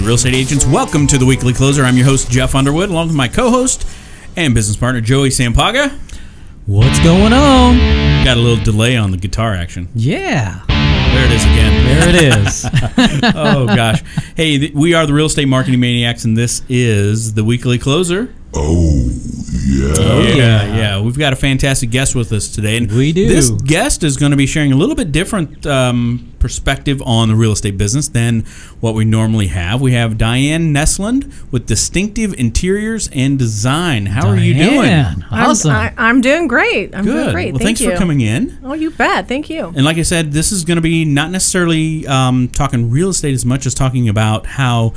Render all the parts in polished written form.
real estate agents. Welcome to the Weekly Closer. I'm your host, Jeff Underwood, along with my co-host and business partner, Joey Sampaga. What's going on? Got a little delay on the guitar action. Yeah. There it is again. There it is. Oh, gosh. Hey, we are the Real Estate Marketing Maniacs, and this is the Weekly Closer. Oh, yeah. Yeah. We've got a fantastic guest with us today. And we do. This guest is going to be sharing a little bit different perspective on the real estate business than what we normally have. We have Diane Neslund with Distinctive Interiors and Design. How are you doing? Awesome. I'm doing great. I'm Good. doing great. Well, Thank thanks you for coming in. Oh, you bet. Thank you. And like I said, this is going to be not necessarily talking real estate as much as talking about how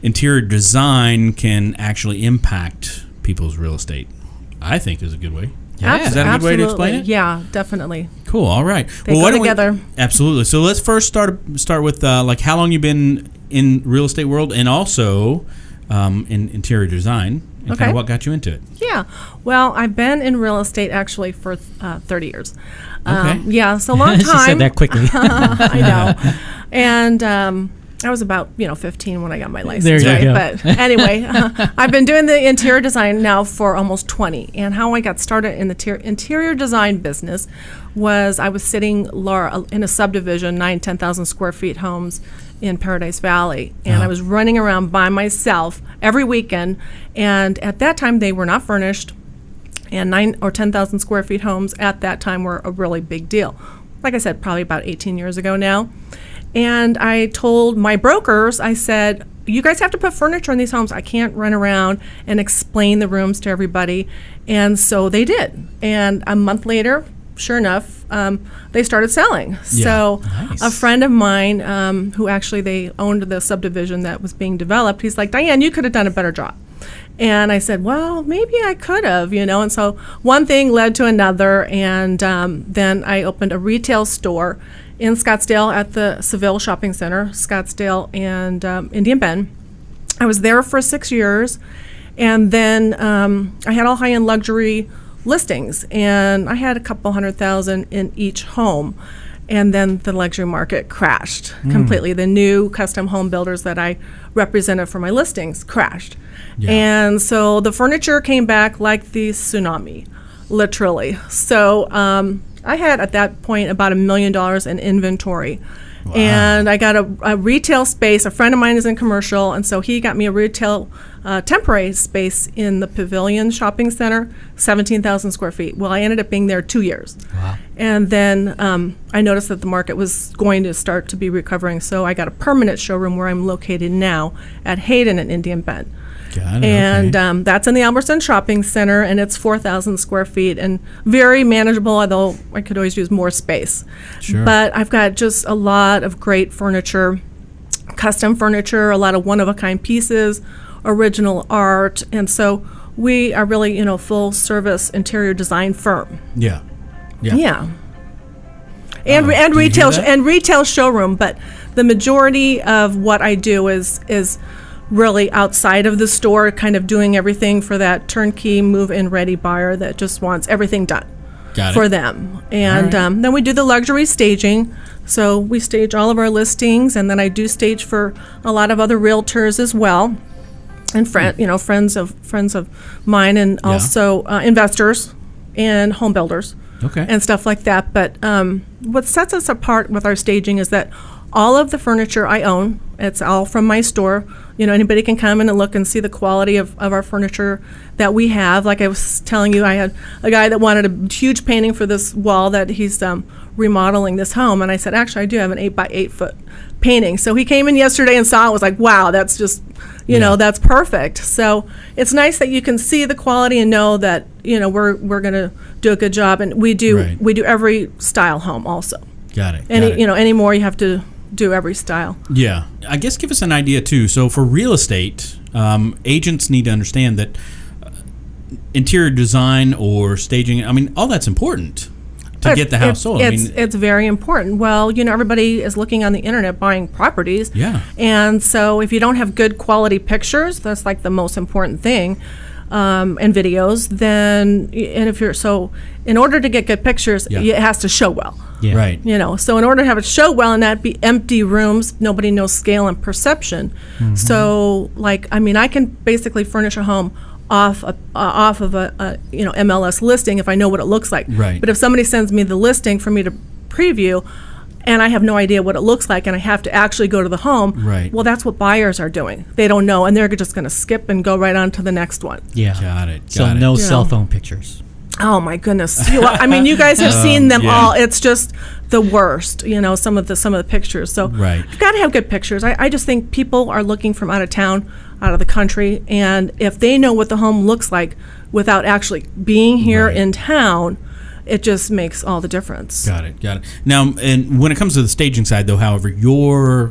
interior design can actually impact people's real estate. I think is a good way. Yeah. Is that a good way to explain it? Yeah, definitely. Cool. All right. They go together. Absolutely. So let's first start with like how long you've been in real estate world and also in interior design and kind of what got you into it. Yeah. Well, I've been in real estate actually for 30 years. Okay. Yeah, so a long time. She said that quickly. I know. And I was about 15 when I got my license. There you right? go. But anyway, I've been doing the interior design now for almost 20. And how I got started in the interior design business was I was sitting in a subdivision, 10,000 square feet homes in Paradise Valley. And I was running around by myself every weekend. And at that time, they were not furnished. And 9 or 10,000 square feet homes at that time were a really big deal. Like I said, probably about 18 years ago now. And I told my brokers, I said, you guys have to put furniture in these homes. I can't run around and explain the rooms to everybody. And so they did. And a month later, sure enough, they started selling. Yeah. So Nice. a friend of mine, who actually they owned the subdivision that was being developed, he's like, Diane, you could have done a better job. And I said, well, maybe I could have, And so one thing led to another. And then I opened a retail store in Scottsdale at the Seville Shopping Center, Scottsdale and Indian Bend. I was there for 6 years. And then I had all high-end luxury listings. And I had a couple $100,000 in each home. And then the luxury market crashed completely. The new custom home builders that I represented for my listings crashed. Yeah. And so the furniture came back like the tsunami, literally. So I had at that point about $1 million in inventory. Wow. And I got a retail space. A friend of mine is in commercial, and so he got me a retail temporary space in the Pavilion Shopping Center, 17,000 square feet. Well, I ended up being there 2 years. Wow. And then I noticed that the market was going to start to be recovering, so I got a permanent showroom where I'm located now at Hayden in Indian Bend. Got it. And Okay. that's in the Albertson Shopping Center, and it's 4,000 square feet and very manageable, although I could always use more space. Sure. But I've got just a lot of great furniture, custom furniture, a lot of one-of-a-kind pieces, original art, and so we are really, full-service interior design firm. Yeah. Yeah. And do you retail hear that? and retail showroom, but the majority of what I do is really outside of the store, kind of doing everything for that turnkey move-in ready buyer that just wants everything done Got it. for them. And All right. then we do the luxury staging. So we stage all of our listings, and then I do stage for a lot of other realtors as well, and friends of mine, and also investors and home builders. Okay. And stuff like that. But what sets us apart with our staging is that all of the furniture I own. It's all from my store. Anybody can come in and look and see the quality of our furniture that we have. Like I was telling you, I had a guy that wanted a huge painting for this wall that he's remodeling this home. And I said, actually, I do have an 8 by 8 foot painting. So he came in yesterday and saw it, was like, wow, that's just, that's perfect. So it's nice that you can see the quality and know that, we're going to do a good job. And we do every style home also. Got it. Anymore you have to do every style. Yeah. I guess give us an idea, too. So for real estate, agents need to understand that interior design or staging, all that's important to get the house sold. It's very important. Well, everybody is looking on the internet buying properties. Yeah. And so if you don't have good quality pictures, that's like the most important thing. and videos, then and if you're so in order to get good pictures, Yeah. it has to show well. Yeah. Right. So in order to have it show well and not be empty rooms, nobody knows scale and perception. So I can basically furnish a home off of a MLS listing if I know what it looks like. Right. But if somebody sends me the listing for me to preview, and I have no idea what it looks like, and I have to actually go to the home, Right. well, that's what buyers are doing. They don't know, and they're just going to skip and go right on to the next one. Yeah. Got it. So Got it. no You cell know. phone pictures. Oh my goodness! You guys have seen them yeah. all. It's just the worst. Some of the pictures. So Right. you've got to have good pictures. I just think people are looking from out of town, out of the country, and if they know what the home looks like without actually being here Right. in town, it just makes all the difference. Got it. Now, and when it comes to the staging side, though, however, your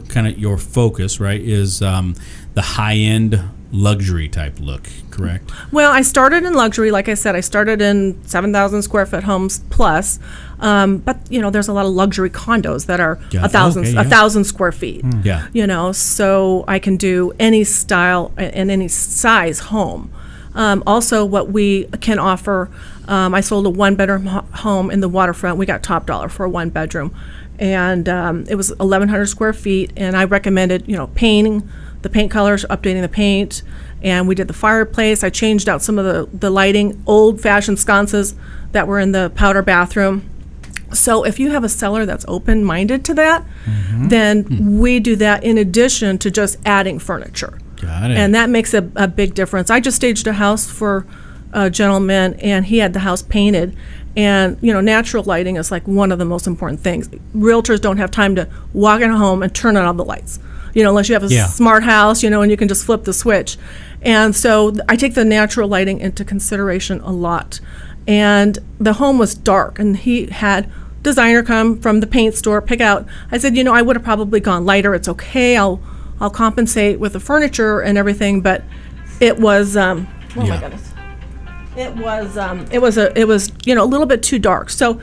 focus, right, is the high-end luxury type look, correct? Well, I started in luxury. Like I said, I started in 7,000 square foot homes plus. But there's a lot of luxury condos that are Yeah. 1,000 square feet. Yeah. So I can do any style and any size home. Also, what we can offer, I sold a one-bedroom home in the waterfront. We got top dollar for a one-bedroom, and it was 1,100 square feet. And I recommended, painting the paint colors, updating the paint, and we did the fireplace. I changed out some of the lighting, old-fashioned sconces that were in the powder bathroom. So if you have a seller that's open-minded to that, then we do that in addition to just adding furniture. Got it. And that makes a big difference. I just staged a house for a gentleman, and he had the house painted. And, natural lighting is like one of the most important things. Realtors don't have time to walk in a home and turn on all the lights, unless you have a Yeah. smart house, and you can just flip the switch. And so I take the natural lighting into consideration a lot. And the home was dark, and he had designer come from the paint store, pick out. I said, I would have probably gone lighter. It's okay. I'll compensate with the furniture and everything, but it was oh my Yeah. goodness. It was a little bit too dark. So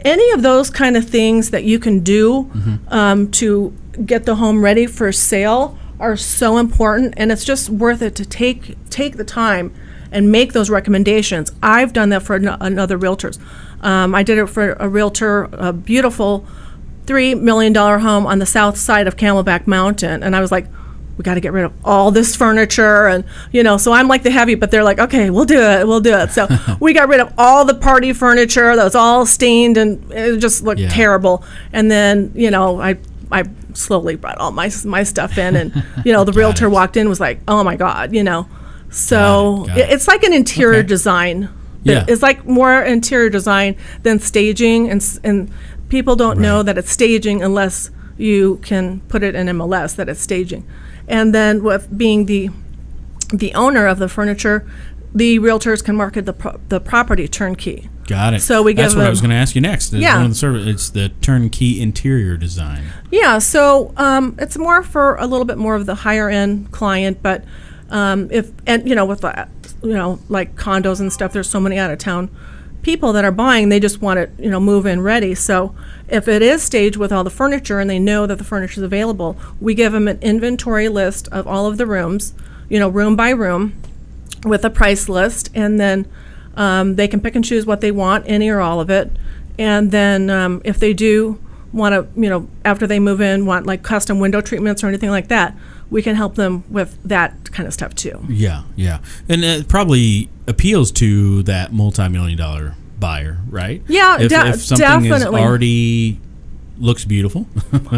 any of those kind of things that you can do to get the home ready for sale are so important, and it's just worth it to take the time and make those recommendations. I've done that for another realtors. I did it for a realtor, a beautiful $3 million home on the south side of Camelback Mountain, and I was like, we got to get rid of all this furniture, and so I'm like the heavy, but they're like, okay, we'll do it. So we got rid of all the party furniture that was all stained, and it just looked terrible. And then I slowly brought all my stuff in, and the realtor walked in, was like, oh my God, So Got it. it's like an interior design. Yeah. It's like more interior design than staging, and people don't know Right. that it's staging unless you can put it in MLS that it's staging. And then with being the owner of the furniture, the realtors can market the property turnkey. Got it. So we That's give what I them- was going to ask you next. Yeah. One of the service, it's the turnkey interior design. Yeah, so it's more for a little bit more of the higher end client, but with like condos and stuff, there's so many out of town people that are buying, they just want it, move in ready. So if it is staged with all the furniture and they know that the furniture is available, we give them an inventory list of all of the rooms, room by room, with a price list, and then they can pick and choose what they want, any or all of it. And then if they do want to, after they move in, want like custom window treatments or anything like that, we can help them with that kind of stuff too. Yeah. And it probably appeals to that multi-million-dollar buyer, right? Yeah, if something is definitely. already looks beautiful.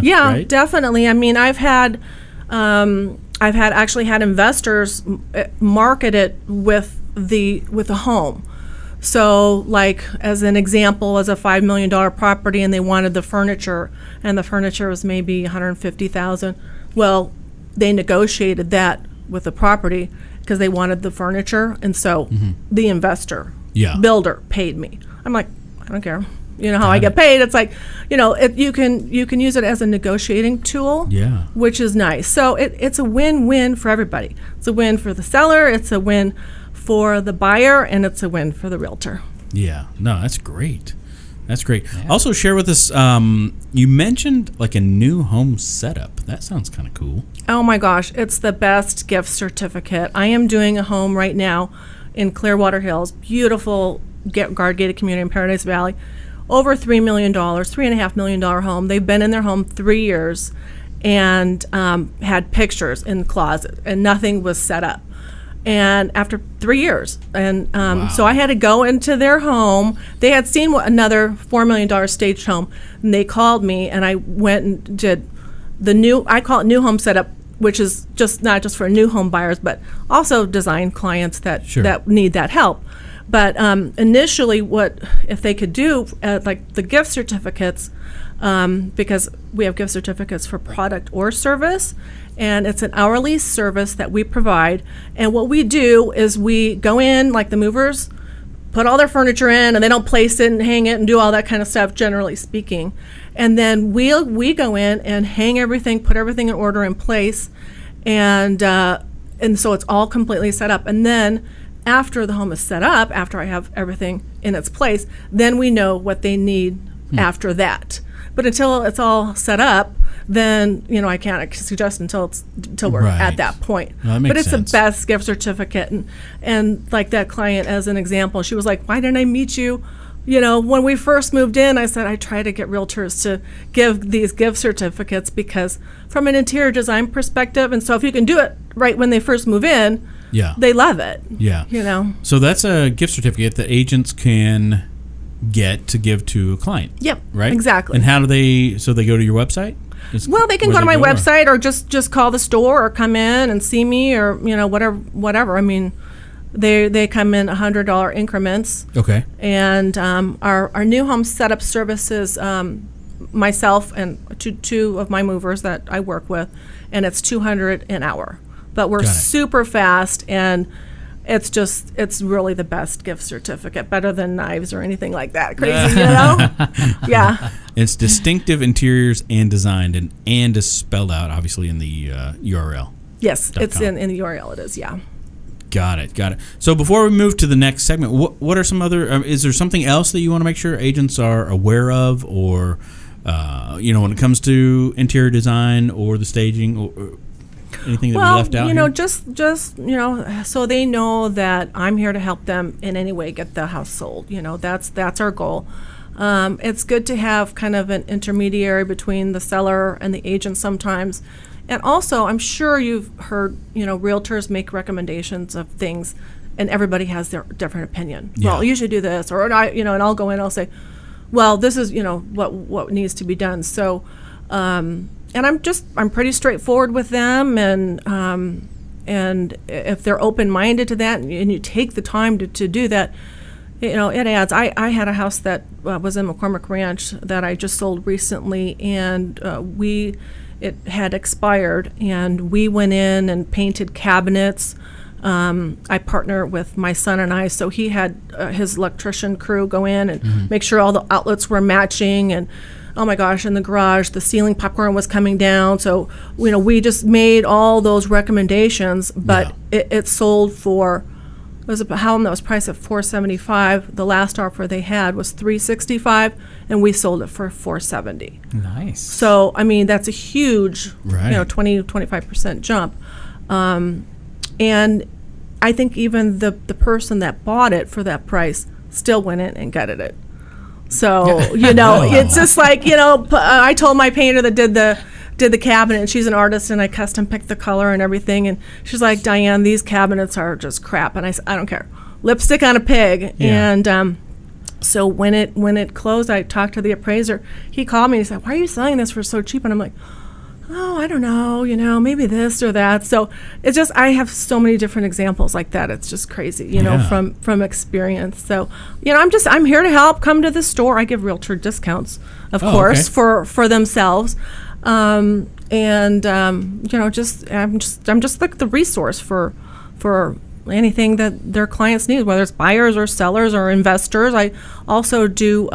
Yeah, right? definitely. I mean, I've actually had investors market it with the home. So, like as an example, as a $5 million property, and they wanted the furniture, and the furniture was maybe $150,000. Well, they negotiated that with the property because they wanted the furniture, and so the investor, builder, paid me. I'm like, I don't care. How I get paid. It's like, you can use it as a negotiating tool, which is nice. So it's a win-win for everybody. It's a win for the seller. It's a win for the buyer, and it's a win for the realtor. Yeah. No, that's great. That's great. Yeah. Also, share with us, you mentioned like a new home setup. That sounds kind of cool. Oh my gosh, it's the best gift certificate. I am doing a home right now in Clearwater Hills, beautiful guard gated community in Paradise Valley, over $3 million, $3.5 million home. They've been in their home 3 years and had pictures in the closet, and nothing was set up. And after 3 years, and so I had to go into their home. They had seen another $4 million staged home, and they called me, and I went and did the new, I call it new home setup, which is just not just for new home buyers, but also design clients that that need that help. But initially, what if they could do, like the gift certificates, because we have gift certificates for product or service, and it's an hourly service that we provide. And what we do is we go in, like the movers, put all their furniture in, and they don't place it and hang it and do all that kind of stuff, generally speaking. And then we go in and hang everything, put everything in order in place, and so it's all completely set up. And then after the home is set up, after I have everything in its place, then we know what they need after that. But until it's all set up, then I can't suggest until we're at that point. Well, that makes but it's sense. the best gift certificate, and like that client as an example, she was like, "Why didn't I meet you? When we first moved in," I said, "I try to get realtors to give these gift certificates because from an interior design perspective, and so if you can do it right when they first move in, they love it." Yeah. So that's a gift certificate that agents can get to give to a client. Yep. Right? Exactly. And how do they, so they go to your website? Well, they can go to my website or just call the store or come in and see me or, whatever. I mean, they come in $100 increments. Okay. And our new home setup services, myself and two of my movers that I work with, and it's $200 an hour. But we're super fast, and it's really the best gift certificate, better than knives or anything like that. Crazy, Yeah. It's distinctive interiors and designed, and is spelled out obviously in the URL. Yes, it's in the URL. It is, yeah. Got it. So before we move to the next segment, what are some other? Is there something else that you want to make sure agents are aware of, or when it comes to interior design or the staging, or anything that we left out? Just so they know that I'm here to help them in any way get the house sold. That's our goal. It's good to have kind of an intermediary between the seller and the agent sometimes. And also, I'm sure you've heard, realtors make recommendations of things, and everybody has their different opinion. Yeah. Well, you should do this, or and I'll go in, I'll say, well, this is, what needs to be done. So, and I'm pretty straightforward with them, and if they're open-minded to that, and you take the time to do that, it adds. I had a house that was in McCormick Ranch that I just sold recently, and it had expired, and we went in and painted cabinets. I partner with my son and I, so he had his electrician crew go in and make sure all the outlets were matching, and oh my gosh, in the garage, the ceiling popcorn was coming down. So, we just made all those recommendations, but it sold for, it was a home that was priced at $475. The last offer they had was $365, and we sold it for $470. Nice. So, I mean, that's a huge, 20-25% jump. And I think even the person that bought it for that price still went in and gutted it. So, it's just like, I told my painter that did the cabinet, and she's an artist, and I custom picked the color and everything, and she's like, "Diane, these cabinets are just crap." And I said, "I don't care. Lipstick on a pig." Yeah. And so when it closed, I talked to the appraiser. He called me and he said, "Why are you selling this for so cheap?" And I'm like, "Oh, I don't know, maybe this or that." So it's just, I have so many different examples like that. It's just crazy, from experience. So, I'm here to help. Come to the store. I give realtor discounts, of course, for themselves. I'm just like the resource for anything that their clients need, whether it's buyers or sellers or investors. I also do,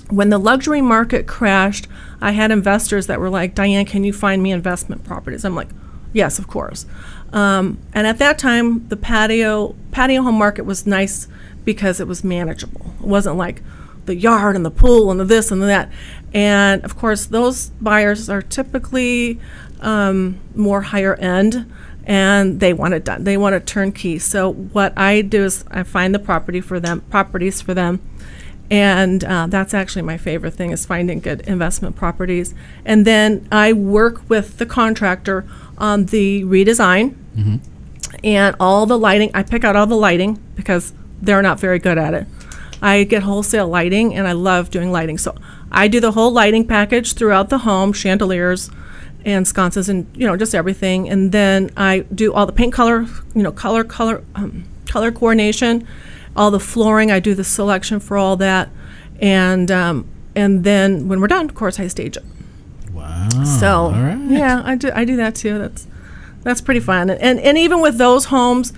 when the luxury market crashed, I had investors that were like, "Diane, can you find me investment properties?" I'm like, "Yes, of course." And at that time, the patio home market was nice because it was manageable. It wasn't like the yard and the pool and the this and the that. And of course, those buyers are typically more higher end, and they want it done. They want it turnkey. So what I do is I find the properties for them, and that's actually my favorite thing, is finding good investment properties. And then I work with the contractor on the redesign and all the lighting. I pick out all the lighting because they're not very good at it. I get wholesale lighting, and I love doing lighting. So I do the whole lighting package throughout the home, chandeliers and sconces and, just everything. And then I do all the paint color coordination, all the flooring. I do the selection for all that. And then when we're done, of course, I stage it. Wow. So, all right. yeah, I do that too. That's pretty fun. And even with those homes,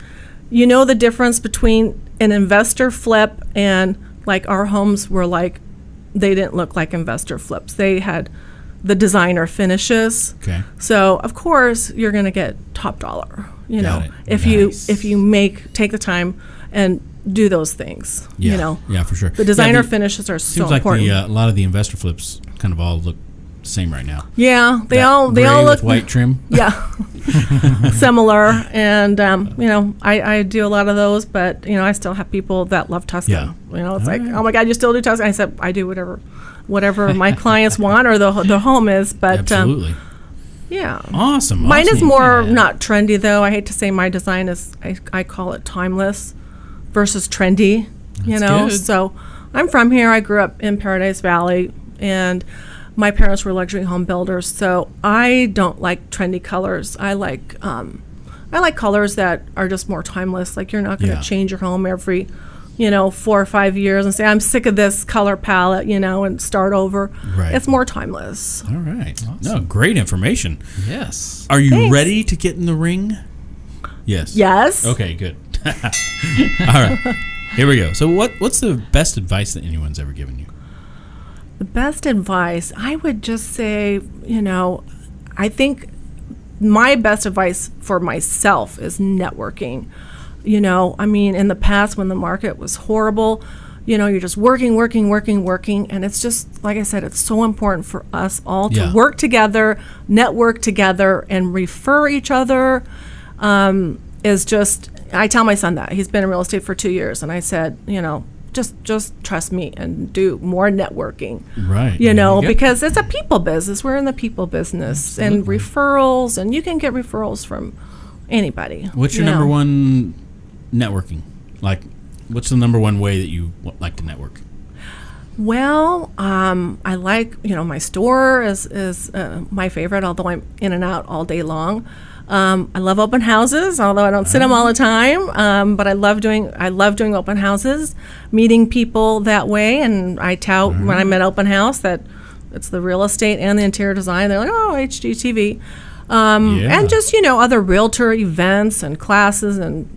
the difference between an investor flip and like our homes were like, they didn't look like investor flips. They had the designer finishes. Okay. So of course you're going to get top dollar, Got it. if Nice. you take the time and do those things, Yeah. Yeah, for sure. The designer Yeah, finishes are so seems like important. a lot of the investor flips kind of all look the same right now. Yeah, they That all gray look with white trim. Yeah, similar. And I do a lot of those, but I still have people that love Tuscan. Yeah. It's like, right. oh my God, you still do Tuscan? I said, I do whatever my clients want or the home is. But Absolutely. yeah, Awesome. mine is awesome. more Yeah. not trendy though. I hate to say my design is. I call it timeless versus trendy. That's good. So I'm from here. I grew up in Paradise Valley, and my parents were luxury home builders, so I don't like trendy colors. I like colors that are just more timeless. Like, you're not going to Yeah. change your home every, 4 or 5 years and say, I'm sick of this color palette, and start over. Right. It's more timeless. All right. No, great information. Yes. Are you Thanks. ready to get in the ring? Yes. Yes. Okay, good. All right. Here we go. So what's the best advice that anyone's ever given you? The best advice, I would just say, I think my best advice for myself is networking. In the past when the market was horrible, you're just working, and it's just, like I said, it's so important for us all to Yeah. work together, network together, and refer each other. I tell my son that. He's been in real estate for 2 years, and I said, just trust me and do more networking. Right. Because it's a people business. We're in the people business. And referrals, and you can get referrals from anybody. What's your number one networking? Like, what's the number one way that you like to network? Well, I like, my store is my favorite, although I'm in and out all day long. I love open houses, although I don't sit them all the time. But I love doing open houses, meeting people that way. And I tout when I'm at open house that it's the real estate and the interior design. They're like, oh, HGTV. And just, other realtor events and classes and,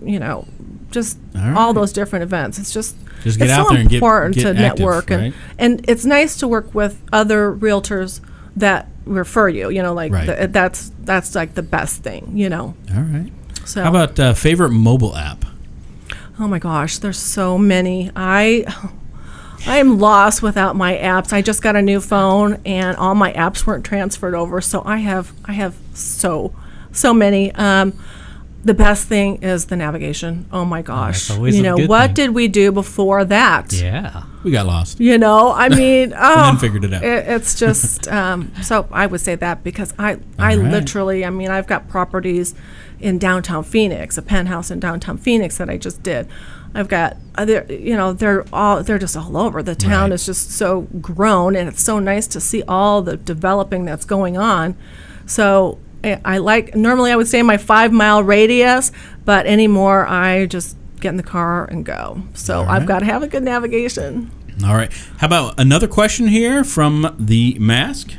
just all those different events. It's just get it's out so there and important get to active, network. right? And it's nice to work with other realtors that refer you, Right. that's like the best thing, All right. So How about favorite mobile app? oh my gosh, there's so many. I am lost without my apps. I just got a new phone and all my apps weren't transferred over, so I have so many. The best thing is the navigation. Oh my gosh. that's always a good what thing. did we do before that? Yeah. We got lost. Oh, And then figured it out. It's just, so I would say that because I right. literally, I've got properties in downtown Phoenix, a penthouse in downtown Phoenix that I just did. I've got, they're just all over. The town Right. is just so grown, and it's so nice to see all the developing that's going on. So normally I would say my 5-mile radius, but anymore I just get in the car and go. So All I've right. got to have a good navigation. All right. How about another question here from the mask?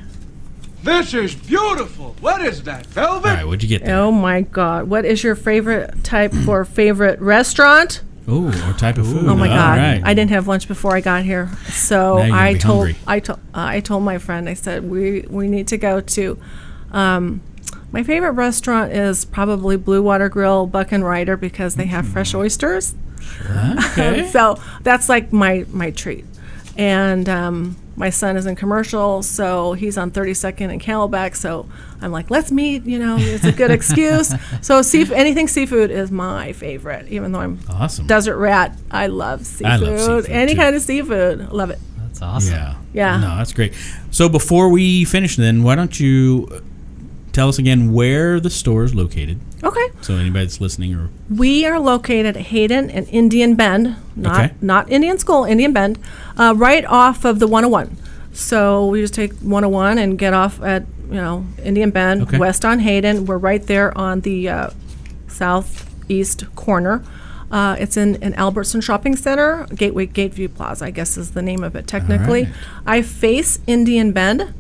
This is beautiful. What is that, velvet? All right. What'd you get there? Oh my God. What is your favorite type for favorite restaurant? Oh, or type of food. Oh my All God. right. I didn't have lunch before I got here. So Now you're gonna be hungry. I told my friend, I said, we need to go to, my favorite restaurant is probably Blue Water Grill, Buck and Ryder, because they have fresh oysters. Okay. So that's like my treat. And my son is in commercial, so he's on 32nd and Camelback. So I'm like, let's meet. It's a good excuse. So anything seafood is my favorite. Even though I'm Awesome. desert rat, I love seafood. I love seafood, Any too. kind of seafood, I love it. That's awesome. Yeah. No, that's great. So before we finish, then, why don't you tell us again where the store is located? Okay. So anybody that's listening, or We are located at Hayden and Indian Bend, Okay. not Indian School, Indian Bend, right off of the 101. So we just take 101 and get off at Indian Bend, Okay. west on Hayden. We're right there on the southeast corner. It's in an Albertson Shopping Center, Gateview Plaza, I guess is the name of it technically. right. I face Indian Bend,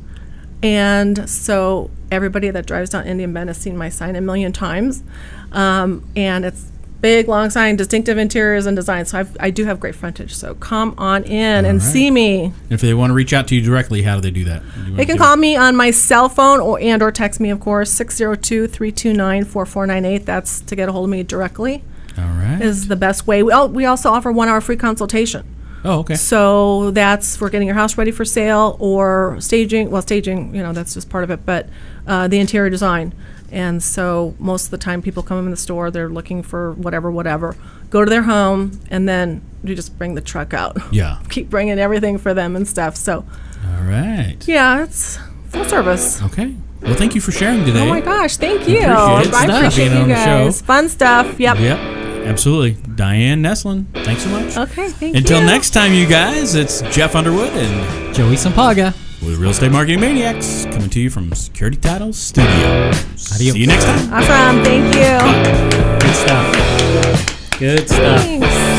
and so everybody that drives down Indian Bend has seen my sign a million times. And it's big, long sign, distinctive interiors and design. So I do have great frontage. So come on in and right. see me. if they want to reach out to you directly, how do they do that? They can call me on my cell phone or text me, of course, 602-329-4498. That's to get a hold of me directly. All right. Is the best way. We also offer 1 hour free consultation. Oh, okay. So that's for getting your house ready for sale or staging. Well, staging, that's just part of it, but the interior design. And so most of the time people come in the store, they're looking for whatever. Go to their home, and then you just bring the truck out. Yeah. Keep bringing everything for them and stuff. So, All right. yeah, it's full service. Okay. Well, thank you for sharing today. Oh, my gosh. Thank you. Appreciate it. I Stuff. appreciate Being you on the guys. show. Fun stuff. Yep. Yep. Absolutely. Diane Neslund, thanks so much. Okay, thank you. Until next time, you guys, it's Jeff Underwood and Joey Sampaga. with Real Estate Marketing Maniacs coming to you from Security Title Studios. Adios. See you next time. Awesome. Thank you. Good stuff. Good stuff. Thanks.